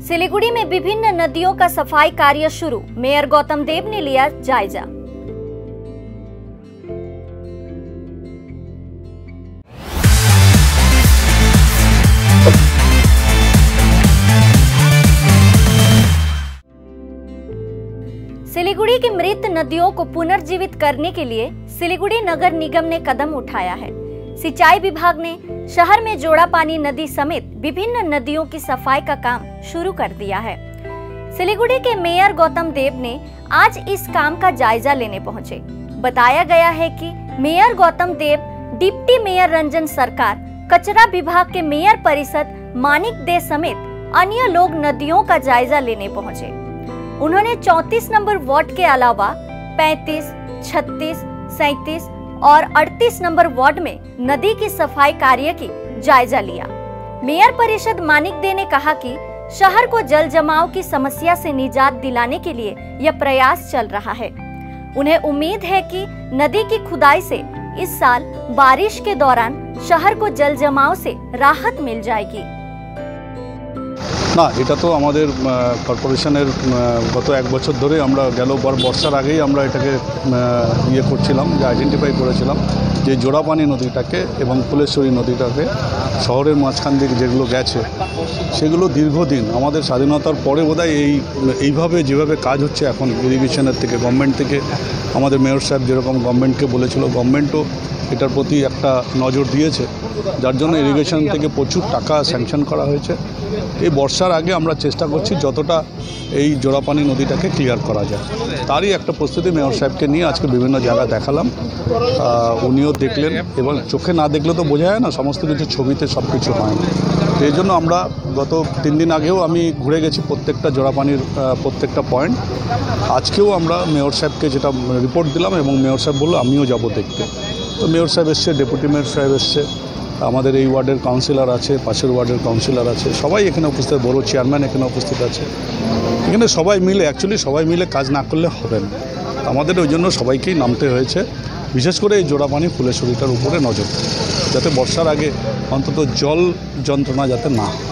सिलीगुड़ी में विभिन्न नदियों का सफाई कार्य शुरू, मेयर गौतम देव ने लिया जायजा। सिलीगुड़ी की मृत नदियों को पुनर्जीवित करने के लिए सिलीगुड़ी नगर निगम ने कदम उठाया है। सिंचाई विभाग ने शहर में जोड़ापानी नदी समेत विभिन्न नदियों की सफाई का काम शुरू कर दिया है। सिलीगुड़ी के मेयर गौतम देव ने आज इस काम का जायजा लेने पहुंचे। बताया गया है कि मेयर गौतम देव, डिप्टी मेयर रंजन सरकार, कचरा विभाग के मेयर परिषद मानिक दे समेत अन्य लोग नदियों का जायजा लेने पहुंचे। उन्होंने 34 नंबर वार्ड के अलावा 35, 36, 37 और 38 नंबर वार्ड में नदी की सफाई कार्य की जायजा लिया। मेयर परिषद मानिक दे ने कहा कि शहर को जल जमाव की समस्या से निजात दिलाने के लिए यह प्रयास चल रहा है। उन्हें उम्मीद है कि नदी की खुदाई से इस साल बारिश के दौरान शहर को जल जमाव से राहत मिल जाएगी। না, এটা তো আমাদের কর্পোরেশনের গত এক বছর ধরে আমরা গেল বর্ষার আগেই আমরা এটাকে করছিলাম, যে আইডেন্টিফাই করেছিলাম যে জোড়াপানি নদীটাকে এবং ফুলেশ্বরী নদীটাকে শহরের মাঝখান দিকে যেগুলো গেছে সেগুলো দীর্ঘদিন আমাদের স্বাধীনতার পরে বোধহয় এইভাবে যেভাবে কাজ হচ্ছে এখন ইরিগেশনের থেকে, গভর্নমেন্ট থেকে, আমাদের মেয়র সাহেব যেরকম গভর্নমেন্টকে বলেছিল, গভর্নমেন্টও এটার প্রতি একটা নজর দিয়েছে, যার জন্য ইরিগেশন থেকে প্রচুর টাকা স্যাংশন করা হয়েছে। এই বর্ষার আগে আমরা চেষ্টা করছি যতটা এই জোড়াপানি নদীটাকে ক্লিয়ার করা যায়, তারই একটা প্রস্তুতি মেয়র সাহেবকে নিয়ে আজকে বিভিন্ন জায়গা দেখালাম। উনিও দেখলেন, এবং চোখে না দেখলে তো বোঝা যায় না, সমস্ত কিছু ছবিতে সব কিছু হয় না। এই জন্য আমরা গত 3 দিন আগেও আমি ঘুরে গেছি প্রত্যেকটা জোড়াপানির প্রত্যেকটা পয়েন্ট। আজকেও আমরা মেয়র সাহেবকে যেটা রিপোর্ট দিলাম এবং মেয়র সাহেব বললো আমিও যাব দেখতে। তো মেয়র সাহেব এসছে, ডেপুটি মেয়র সাহেব এসছে, আমাদের এই ওয়ার্ডের কাউন্সিলর আছে, পাশের ওয়ার্ডের কাউন্সিলর আছে, সবাই এখানে উপস্থিত, বড় চেয়ারম্যান এখানে উপস্থিত আছে। এখানে সবাই মিলে, অ্যাকচুয়ালি সবাই মিলে কাজ না করলে হবে না, আমাদের ওই জন্য সবাইকেই নামতে হয়েছে, বিশেষ করে এই জোড়াপানি ফুলেশ্বরীটার উপরে নজর, যাতে বর্ষার আগে অন্তত জল যন্ত্রণা যাতে না হয়।